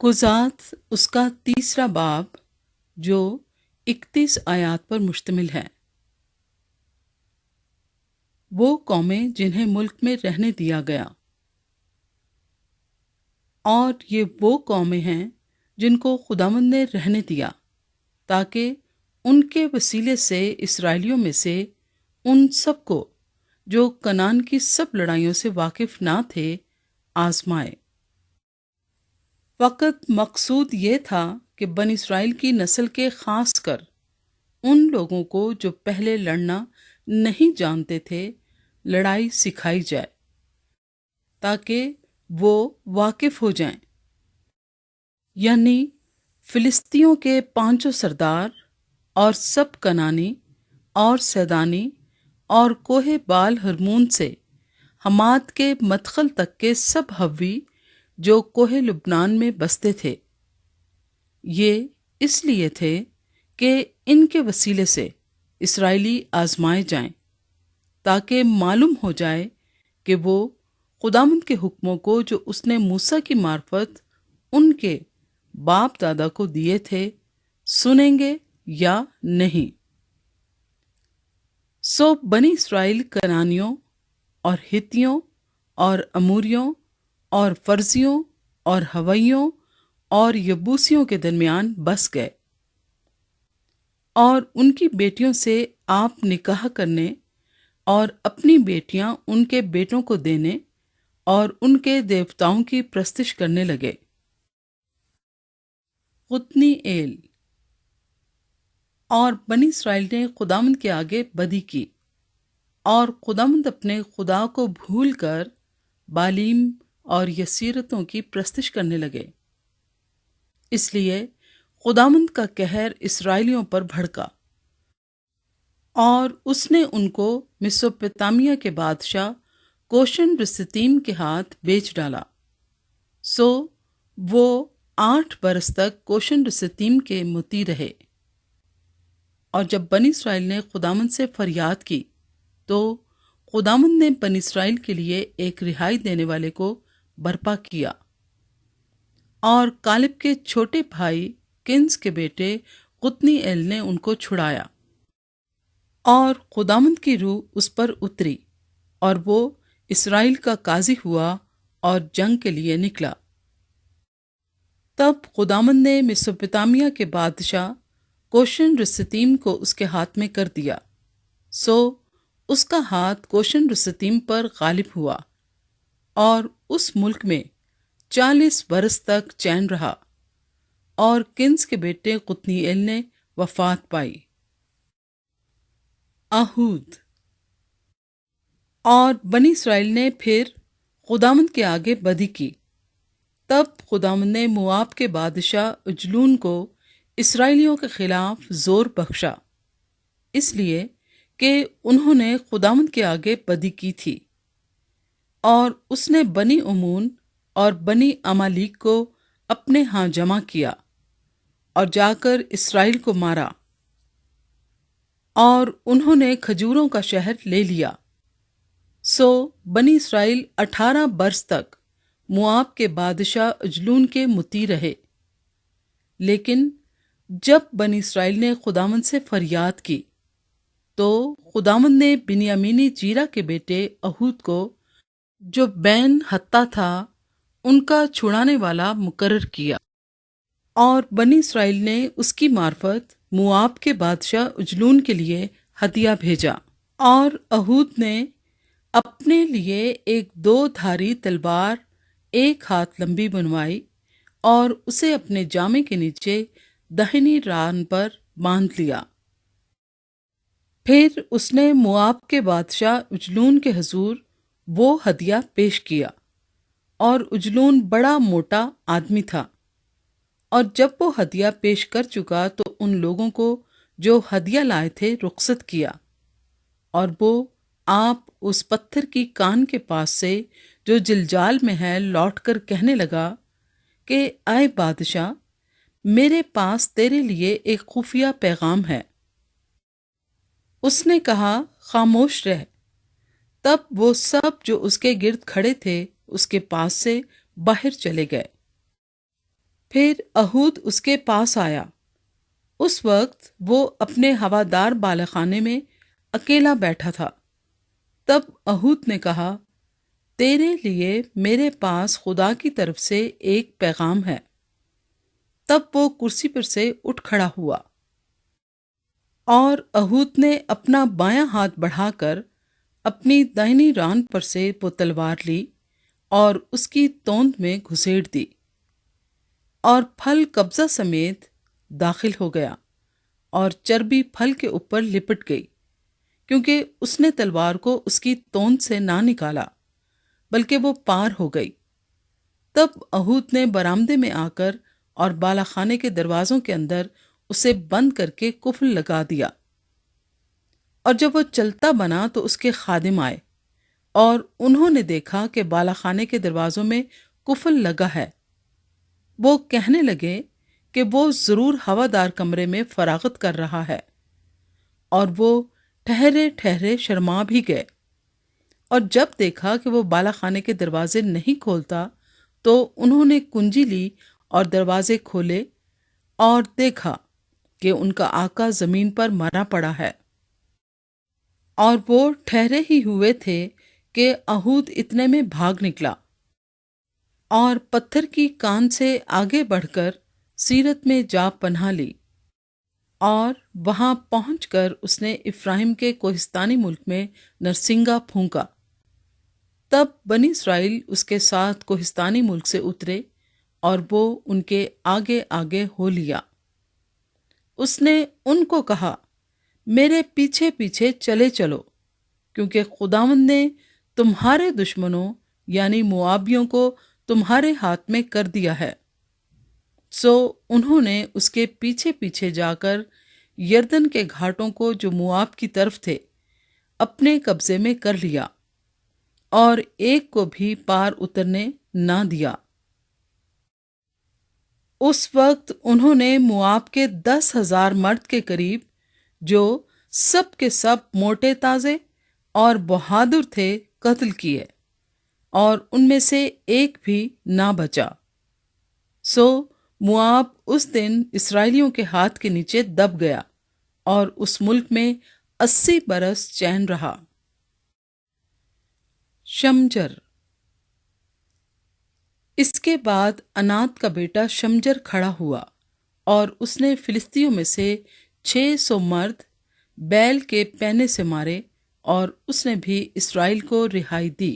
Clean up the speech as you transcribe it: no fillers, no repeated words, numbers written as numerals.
قضات اس کا تیسرا باب جو 31 آیات پر مشتمل ہے۔ وہ قومیں جنہیں ملک میں رہنے دیا گیا، اور یہ وہ قومیں ہیں جن کو خداوند نے رہنے دیا تاکہ ان کے وسیلے سے اسرائیلیوں میں سے ان سب کو جو کنعان کی سب لڑائیوں سے واقف نہ تھے آزمائے۔ فقط مقصود یہ تھا کہ بنی اسرائیل کی نسل کے خاص کر ان لوگوں کو جو پہلے لڑنا نہیں جانتے تھے لڑائی سکھائی جائے تاکہ وہ واقف ہو جائیں، یعنی فلسطینیوں کے 5 سردار اور سب کنانی اور سیدانی اور کوہ بال ہرمون سے حماد کے مدخل تک کے سب ہوی جو کوہ لبنان میں بستے تھے۔ یہ اس لیے تھے کہ ان کے وسیلے سے اسرائیلی آزمائے جائیں تاکہ معلوم ہو جائے کہ وہ خداوند کے حکموں کو جو اس نے موسیٰ کی معرفت ان کے باپ دادا کو دیے تھے سنیں گے یا نہیں۔ سو بنی اسرائیل کنانیوں اور ہتیوں اور اموریوں اور فرزیوں اور ہویوں اور یبوسیوں کے درمیان بس گئے، اور ان کی بیٹیوں سے آپ نکاح کرنے اور اپنی بیٹیاں ان کے بیٹوں کو دینے اور ان کے دیوتاؤں کی پرستش کرنے لگے۔ قطنی ایل اور بنی اسرائیل نے خداوند کے آگے بدی کی، اور خداوند اپنے خدا کو بھول کر بالیم اور یسیرتوں کی پرستش کرنے لگے۔ اس لیے خداوند کا قہر اسرائیلیوں پر بھڑکا، اور اس نے ان کو میسوپوتامیہ کے بادشاہ کوشن رستیم کے ہاتھ بیچ ڈالا۔ سو وہ 8 برس تک کوشن رستیم کے مطیع رہے۔ اور جب بنی اسرائیل نے خداوند سے فریاد کی تو خداوند نے بنی اسرائیل کے لیے ایک رہائی دینے والے کو برپا کیا، اور کالب کے چھوٹے بھائی کنز کے بیٹے قطنی ایل نے ان کو چھڑایا، اور خداوند کی روح اس پر اتری، اور وہ اسرائیل کا قاضی ہوا اور جنگ کے لیے نکلا۔ تب خداوند نے میسوپوتامیہ کے بادشاہ کوشن رستیم کو اس کے ہاتھ میں کر دیا۔ سو اس کا ہاتھ کوشن رستیم پر غالب ہوا، اور اس ملک میں 40 برس تک چین رہا، اور کنز کے بیٹے قطنی ایل نے وفات پائی۔ آہود اور بنی اسرائیل نے پھر خداوند کے آگے بدی کی۔ تب خداوند نے مواب کے بادشاہ اجلون کو اسرائیلیوں کے خلاف زور بخشا، اس لیے کہ انہوں نے خداوند کے آگے بدی کی تھی، اور اس نے بنی امون اور بنی عمالیق کو اپنے ہاں جمع کیا اور جا کر اسرائیل کو مارا، اور انہوں نے کھجوروں کا شہر لے لیا۔ سو بنی اسرائیل 18 برس تک مواب کے بادشاہ اجلون کے مطیع رہے۔ لیکن جب بنی اسرائیل نے خداوند سے فریاد کی تو خداوند نے بنیامینی جیرا کے بیٹے اہود کو جو بین حتہ تھا ان کا چھڑانے والا مقرر کیا، اور بنی اسرائیل نے اس کی معرفت مواب کے بادشاہ اجلون کے لیے ہدیہ بھیجا، اور اہود نے اپنے لیے ایک 2 دھاری تلوار 1 ہاتھ لمبی بنوائی، اور اسے اپنے جامے کے نیچے داہنی ران پر باندھ لیا۔ پھر اس نے مواب کے بادشاہ اجلون کے حضور وہ ہدیہ پیش کیا، اور اجلون بڑا موٹا آدمی تھا، اور جب وہ ہدیہ پیش کر چکا تو ان لوگوں کو جو ہدیہ لائے تھے رخصت کیا، اور وہ آپ اس پتھر کی کان کے پاس سے جو جلجال میں ہے لوٹ کر کہنے لگا کہ اے بادشاہ، میرے پاس تیرے لیے ایک خفیہ پیغام ہے۔ اس نے کہا خاموش رہ۔ تب وہ سب جو اس کے گرد کھڑے تھے اس کے پاس سے باہر چلے گئے۔ پھر اہود اس کے پاس آیا۔ اس وقت وہ اپنے ہوادار بالاخانے میں اکیلا بیٹھا تھا۔ تب اہود نے کہا، تیرے لیے میرے پاس خدا کی طرف سے ایک پیغام ہے۔ تب وہ کرسی پر سے اٹھ کھڑا ہوا، اور اہود نے اپنا بایاں ہاتھ بڑھا کر اپنی دائنی ران پر سے وہ تلوار لی اور اس کی توند میں گھسیڑ دی، اور پھل قبضہ سمیت داخل ہو گیا، اور چربی پھل کے اوپر لپٹ گئی، کیونکہ اس نے تلوار کو اس کی توند سے نہ نکالا، بلکہ وہ پار ہو گئی۔ تب اہود نے برآمدے میں آ کر اور بالاخانے کے دروازوں کے اندر اسے بند کر کے قفل لگا دیا۔ اور جب وہ چلتا بنا تو اس کے خادم آئے، اور انہوں نے دیکھا کہ بالاخانے کے دروازوں میں قفل لگا ہے۔ وہ کہنے لگے کہ وہ ضرور ہوادار کمرے میں فراغت کر رہا ہے، اور وہ ٹھہرے ٹھہرے شرما بھی گئے۔ اور جب دیکھا کہ وہ بالاخانے کے دروازے نہیں کھولتا تو انہوں نے کنجی لی اور دروازے کھولے، اور دیکھا کہ ان کا آقا زمین پر مرا پڑا ہے۔ اور وہ ٹھہرے ہی ہوئے تھے کہ اہود اتنے میں بھاگ نکلا، اور پتھر کی کان سے آگے بڑھ کر سیرت میں جا پناہ لی، اور وہاں پہنچ کر اس نے افراہیم کے کوہستانی ملک میں نرسنگا پھونکا۔ تب بنی اسرائیل اس کے ساتھ کوہستانی ملک سے اترے، اور وہ ان کے آگے آگے ہو لیا۔ اس نے ان کو کہا، میرے پیچھے پیچھے چلے چلو، کیونکہ خداوند نے تمہارے دشمنوں یعنی موابیوں کو تمہارے ہاتھ میں کر دیا ہے۔ سو انہوں نے اس کے پیچھے پیچھے جا کر یردن کے گھاٹوں کو جو مواب کی طرف تھے اپنے قبضے میں کر لیا، اور ایک کو بھی پار اترنے نہ دیا۔ اس وقت انہوں نے مواب کے 10,000 مرد کے قریب، جو سب کے سب موٹے تازے اور بہادر تھے، قتل کیے، اور ان میں سے ایک بھی نہ بچا۔ سو مواب اس دن اسرائیلیوں کے ہاتھ کے نیچے دب گیا، اور اس ملک میں 80 برس چین رہا۔ شمجر۔ اس کے بعد انات کا بیٹا شمجر کھڑا ہوا، اور اس نے فلسطینیوں میں سے 600 مرد بیل کے پینے سے مارے، اور اس نے بھی اسرائیل کو رہائی دی۔